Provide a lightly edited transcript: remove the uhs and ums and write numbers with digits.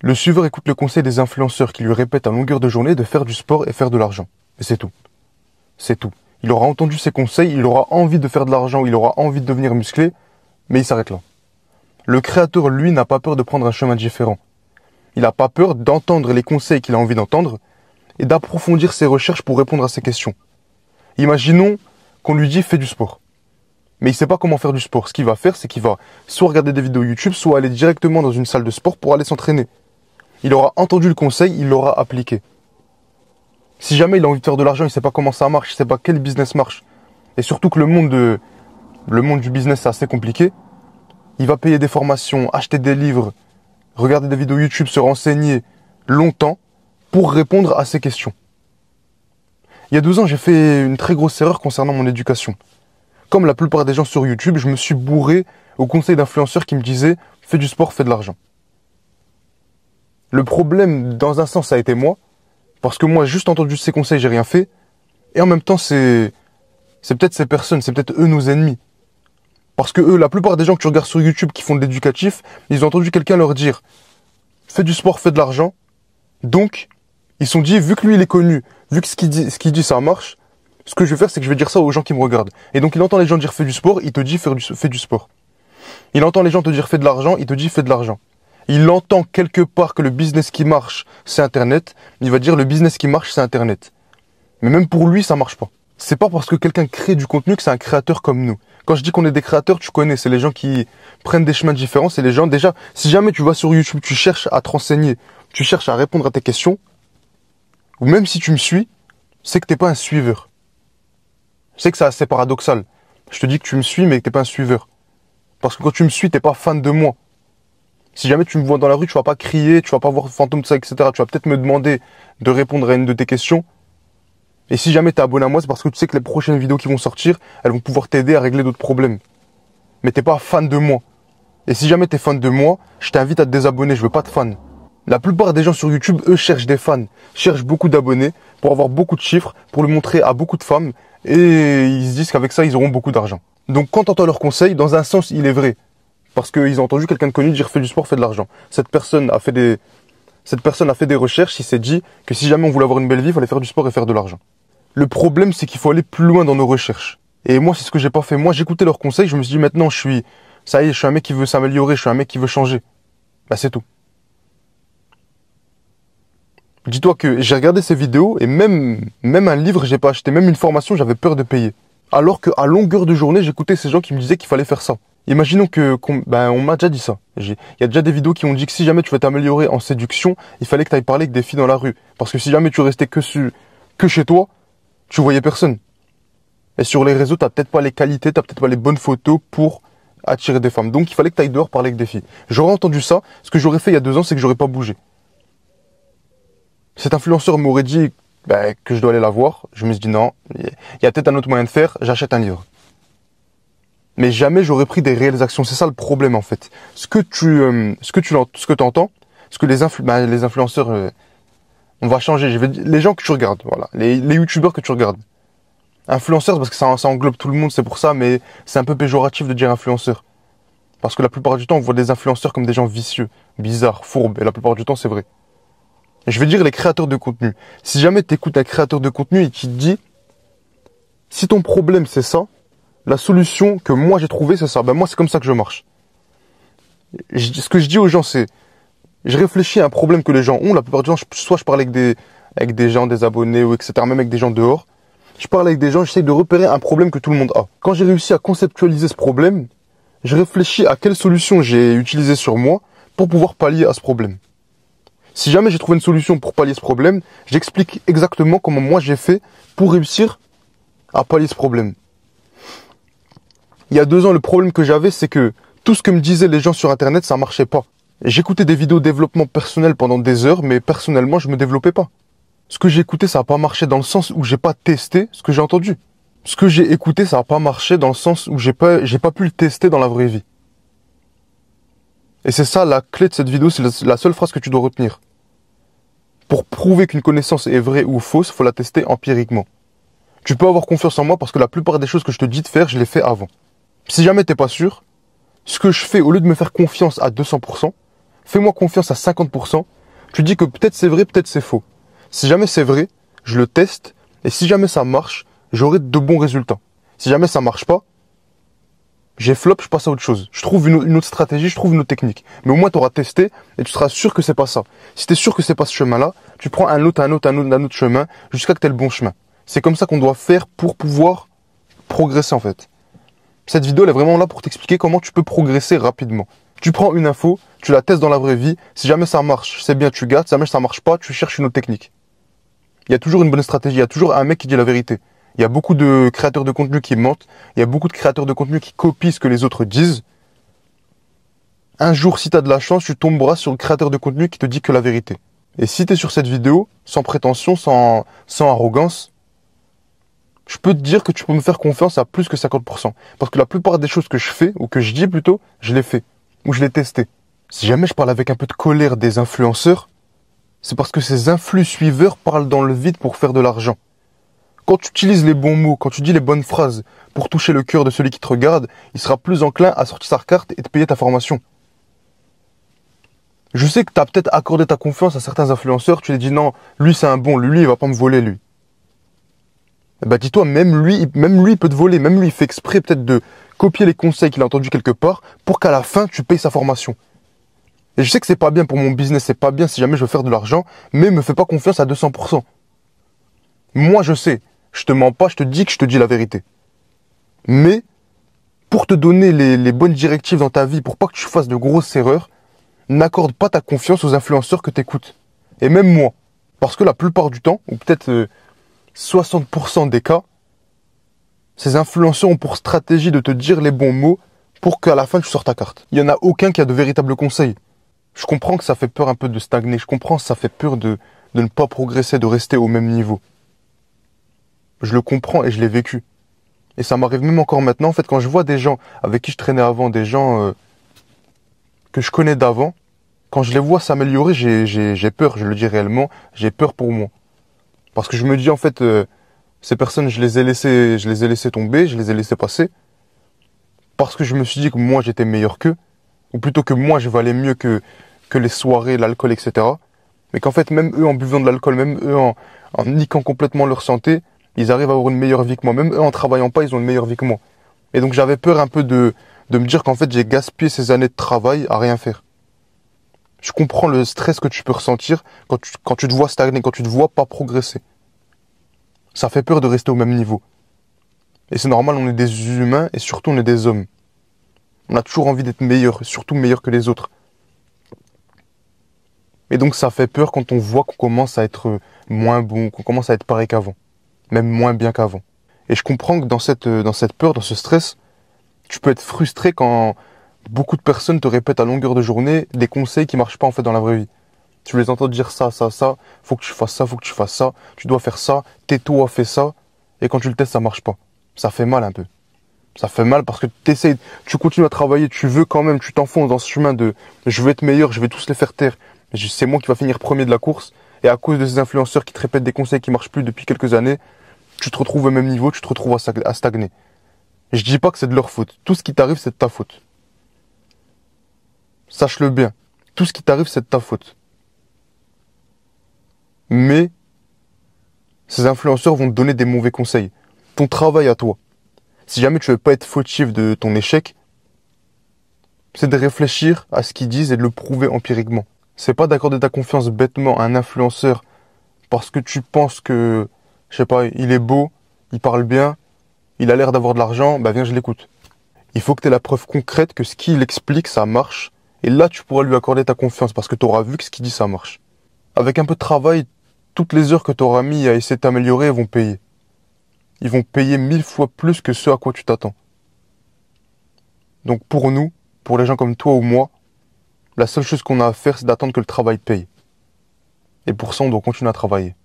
Le suiveur écoute le conseil des influenceurs qui lui répètent à longueur de journée de faire du sport et faire de l'argent. Et c'est tout. C'est tout. Il aura entendu ces conseils, il aura envie de faire de l'argent, il aura envie de devenir musclé, mais il s'arrête là. Le créateur, lui, n'a pas peur de prendre un chemin différent. Il n'a pas peur d'entendre les conseils qu'il a envie d'entendre et d'approfondir ses recherches pour répondre à ces questions. Imaginons qu'on lui dit « fais du sport ». Mais il ne sait pas comment faire du sport. Ce qu'il va faire, c'est qu'il va soit regarder des vidéos YouTube, soit aller directement dans une salle de sport pour aller s'entraîner. Il aura entendu le conseil, il l'aura appliqué. Si jamais il a envie de faire de l'argent, il ne sait pas comment ça marche, il ne sait pas quel business marche, et surtout que le monde du business c'est assez compliqué, il va payer des formations, acheter des livres, regarder des vidéos YouTube, se renseigner longtemps pour répondre à ces questions. Il y a 2 ans, j'ai fait une très grosse erreur concernant mon éducation. Comme la plupart des gens sur YouTube, je me suis bourré aux conseils d'influenceurs qui me disaient « fais du sport, fais de l'argent ». Le problème, dans un sens, ça a été moi, parce que moi, juste entendu ces conseils, j'ai rien fait, et en même temps, c'est peut-être ces personnes, c'est peut-être eux nos ennemis. Parce que eux, la plupart des gens que tu regardes sur YouTube qui font de l'éducatif, ils ont entendu quelqu'un leur dire « fais du sport, fais de l'argent ». Donc, ils se sont dit, vu que lui il est connu, vu que ce qu'il dit ça marche, ce que je vais faire, c'est que je vais dire ça aux gens qui me regardent. Et donc il entend les gens dire fais du sport, il te dit fais du sport. Il entend les gens te dire fais de l'argent, il te dit fais de l'argent. Il entend quelque part que le business qui marche, c'est Internet, il va dire le business qui marche, c'est Internet. Mais même pour lui, ça marche pas. C'est pas parce que quelqu'un crée du contenu que c'est un créateur comme nous. Quand je dis qu'on est des créateurs, tu connais, c'est les gens qui prennent des chemins différents, c'est les gens, déjà, si jamais tu vas sur YouTube, tu cherches à te renseigner, tu cherches à répondre à tes questions, ou même si tu me suis, c'est que t'es pas un suiveur. Je sais que c'est assez paradoxal. Je te dis que tu me suis, mais que t'es pas un suiveur. Parce que quand tu me suis, t'es pas fan de moi. Si jamais tu me vois dans la rue, tu vas pas crier, tu vas pas voir fantôme de ça, etc. Tu vas peut-être me demander de répondre à une de tes questions. Et si jamais t'es abonné à moi, c'est parce que tu sais que les prochaines vidéos qui vont sortir, elles vont pouvoir t'aider à régler d'autres problèmes. Mais t'es pas fan de moi. Et si jamais t'es fan de moi, je t'invite à te désabonner, je veux pas de fans. La plupart des gens sur YouTube, eux, cherchent des fans, cherchent beaucoup d'abonnés pour avoir beaucoup de chiffres, pour le montrer à beaucoup de femmes, et ils se disent qu'avec ça, ils auront beaucoup d'argent. Donc quand tu entends leurs conseils, dans un sens, il est vrai. Parce qu'ils ont entendu quelqu'un de connu dire fais du sport, fais de l'argent. Cette personne a fait des recherches, il s'est dit que si jamais on voulait avoir une belle vie, il fallait faire du sport et faire de l'argent. Le problème, c'est qu'il faut aller plus loin dans nos recherches. Et moi, c'est ce que j'ai pas fait. Moi, j'écoutais leurs conseils, je me suis dit maintenant, ça y est, je suis un mec qui veut s'améliorer, je suis un mec qui veut changer. Bah, c'est tout. Dis-toi que j'ai regardé ces vidéos et même un livre, j'ai pas acheté, même une formation, j'avais peur de payer. Alors qu'à longueur de journée, j'écoutais ces gens qui me disaient qu'il fallait faire ça. Imaginons on m'a déjà dit ça. Il y a déjà des vidéos qui ont dit que si jamais tu veux t'améliorer en séduction, il fallait que tu ailles parler avec des filles dans la rue. Parce que si jamais tu restais que chez toi, tu voyais personne. Et sur les réseaux, t'as peut-être pas les qualités, t'as peut-être pas les bonnes photos pour attirer des femmes. Donc il fallait que tu ailles dehors parler avec des filles. J'aurais entendu ça, ce que j'aurais fait il y a 2 ans, c'est que j'aurais pas bougé. Cet influenceur m'aurait dit que je dois aller la voir. Je me suis dit non, il y a peut-être un autre moyen de faire, j'achète un livre. Mais jamais j'aurais pris des réelles actions. C'est ça le problème en fait. Ce que tu entends, ce que les influenceurs, on va changer. Les gens que tu regardes, voilà, les youtubeurs que tu regardes. Influenceurs parce que ça englobe tout le monde, c'est pour ça, mais c'est un peu péjoratif de dire influenceur. Parce que la plupart du temps, on voit des influenceurs comme des gens vicieux, bizarres, fourbes, et la plupart du temps, c'est vrai. Et je vais dire les créateurs de contenu. Si jamais tu écoutes un créateur de contenu et qui te dit, si ton problème c'est ça, la solution que moi j'ai trouvée c'est ça. Ben moi c'est comme ça que je marche. Ce que je dis aux gens c'est, je réfléchis à un problème que les gens ont. La plupart du temps, soit je parle avec des gens, des abonnés ou etc. Même avec des gens dehors. Je parle avec des gens, j'essaie de repérer un problème que tout le monde a. Quand j'ai réussi à conceptualiser ce problème, je réfléchis à quelle solution j'ai utilisée sur moi pour pouvoir pallier à ce problème. Si jamais j'ai trouvé une solution pour pallier ce problème, j'explique exactement comment moi j'ai fait pour réussir à pallier ce problème. Il y a 2 ans, le problème que j'avais, c'est que tout ce que me disaient les gens sur Internet, ça marchait pas. J'écoutais des vidéos de développement personnel pendant des heures, mais personnellement, je me développais pas. Ce que j'ai écouté, ça n'a pas marché dans le sens où j'ai pas testé ce que j'ai entendu. Ce que j'ai écouté, ça n'a pas marché dans le sens où j'ai pas pu le tester dans la vraie vie. Et c'est ça la clé de cette vidéo, c'est la seule phrase que tu dois retenir. Pour prouver qu'une connaissance est vraie ou fausse, il faut la tester empiriquement. Tu peux avoir confiance en moi parce que la plupart des choses que je te dis de faire, je les fais avant. Si jamais t'es pas sûr, ce que je fais, au lieu de me faire confiance à 200%, Fais-moi confiance à 50%. Tu dis que peut-être c'est vrai, peut-être c'est faux. Si jamais c'est vrai, je le teste. Et si jamais ça marche, j'aurai de bons résultats. Si jamais ça marche pas, j'ai flop, je passe à autre chose. Je trouve une autre stratégie, je trouve une autre technique. Mais au moins, tu auras testé et tu seras sûr que c'est pas ça. Si tu es sûr que c'est pas ce chemin-là, tu prends un autre chemin jusqu'à que tu aies le bon chemin. C'est comme ça qu'on doit faire pour pouvoir progresser en fait. Cette vidéo, elle est vraiment là pour t'expliquer comment tu peux progresser rapidement. Tu prends une info, tu la testes dans la vraie vie. Si jamais ça marche, c'est bien, tu gardes. Si jamais ça marche pas, tu cherches une autre technique. Il y a toujours une bonne stratégie, il y a toujours un mec qui dit la vérité. Il y a beaucoup de créateurs de contenu qui mentent. Il y a beaucoup de créateurs de contenu qui copient ce que les autres disent. Un jour, si tu as de la chance, tu tomberas sur le créateur de contenu qui te dit que la vérité. Et si tu es sur cette vidéo, sans prétention, sans arrogance, je peux te dire que tu peux me faire confiance à plus que 50%. Parce que la plupart des choses que je fais, ou que je dis plutôt, je les fais. Ou je les testé. Si jamais je parle avec un peu de colère des influenceurs, c'est parce que ces influx suiveurs parlent dans le vide pour faire de l'argent. Quand tu utilises les bons mots, quand tu dis les bonnes phrases pour toucher le cœur de celui qui te regarde, il sera plus enclin à sortir sa carte et te payer ta formation. Je sais que tu as peut-être accordé ta confiance à certains influenceurs, tu les dis non, lui c'est un bon, lui il va pas me voler lui. Eh ben dis-toi, même lui il peut te voler, même lui il fait exprès peut-être de copier les conseils qu'il a entendus quelque part pour qu'à la fin tu payes sa formation. Et je sais que c'est pas bien pour mon business, c'est pas bien si jamais je veux faire de l'argent, mais me fais pas confiance à 200%. Moi je sais, je te mens pas, je te dis que je te dis la vérité. Mais, pour te donner les bonnes directives dans ta vie, pour pas que tu fasses de grosses erreurs, n'accorde pas ta confiance aux influenceurs que tu écoutes. Et même moi. Parce que la plupart du temps, ou peut-être 60% des cas, ces influenceurs ont pour stratégie de te dire les bons mots pour qu'à la fin tu sortes ta carte. Il n'y en a aucun qui a de véritables conseils. Je comprends que ça fait peur un peu de stagner, je comprends que ça fait peur de ne pas progresser, de rester au même niveau. Je le comprends et je l'ai vécu. Et ça m'arrive même encore maintenant, en fait, quand je vois des gens avec qui je traînais avant, des gens que je connais d'avant, quand je les vois s'améliorer, j'ai peur, je le dis réellement, j'ai peur pour moi. Parce que je me dis, en fait, ces personnes, je les ai laissées tomber, je les ai laissées passer, parce que je me suis dit que moi, j'étais meilleur qu'eux, ou plutôt que moi, je valais mieux que les soirées, l'alcool, etc. Mais qu'en fait, même eux, en buvant de l'alcool, même eux, en niquant complètement leur santé, ils arrivent à avoir une meilleure vie que moi. Même eux, en travaillant pas, ils ont une meilleure vie que moi. Et donc, j'avais peur un peu de me dire qu'en fait, j'ai gaspillé ces années de travail à rien faire. Je comprends le stress que tu peux ressentir quand tu te vois stagner, quand tu te vois pas progresser. Ça fait peur de rester au même niveau. Et c'est normal, on est des humains et surtout on est des hommes. On a toujours envie d'être meilleur, surtout meilleur que les autres. Et donc ça fait peur quand on voit qu'on commence à être moins bon, qu'on commence à être pareil qu'avant. Même moins bien qu'avant. Et je comprends que dans cette peur, dans ce stress, tu peux être frustré quand beaucoup de personnes te répètent à longueur de journée des conseils qui marchent pas en fait dans la vraie vie. Tu les entends dire ça, faut que tu fasses ça, faut que tu fasses ça, tu dois faire ça, tais-toi, fais ça, et quand tu le testes, ça marche pas. Ça fait mal un peu. Ça fait mal parce que tu continues à travailler, tu veux quand même, tu t'enfonces dans ce chemin de je veux être meilleur, je vais tous les faire taire. C'est moi qui va finir premier de la course, et à cause de ces influenceurs qui te répètent des conseils qui marchent plus depuis quelques années, tu te retrouves au même niveau, tu te retrouves à stagner. Je dis pas que c'est de leur faute. Tout ce qui t'arrive, c'est de ta faute. Sache-le bien. Tout ce qui t'arrive, c'est de ta faute. Mais ces influenceurs vont te donner des mauvais conseils. Ton travail à toi, si jamais tu veux pas être fautif de ton échec, c'est de réfléchir à ce qu'ils disent et de le prouver empiriquement. C'est pas d'accorder ta confiance bêtement à un influenceur parce que tu penses que, je sais pas, il est beau, il parle bien, il a l'air d'avoir de l'argent, bah viens, je l'écoute. Il faut que tu aies la preuve concrète que ce qu'il explique, ça marche. Et là, tu pourras lui accorder ta confiance parce que tu auras vu que ce qu'il dit, ça marche. Avec un peu de travail, toutes les heures que tu auras mis à essayer de t'améliorer vont payer. Ils vont payer 1000 fois plus que ce à quoi tu t'attends. Donc pour nous, pour les gens comme toi ou moi, la seule chose qu'on a à faire, c'est d'attendre que le travail paye. Et pour ça, on doit continuer à travailler.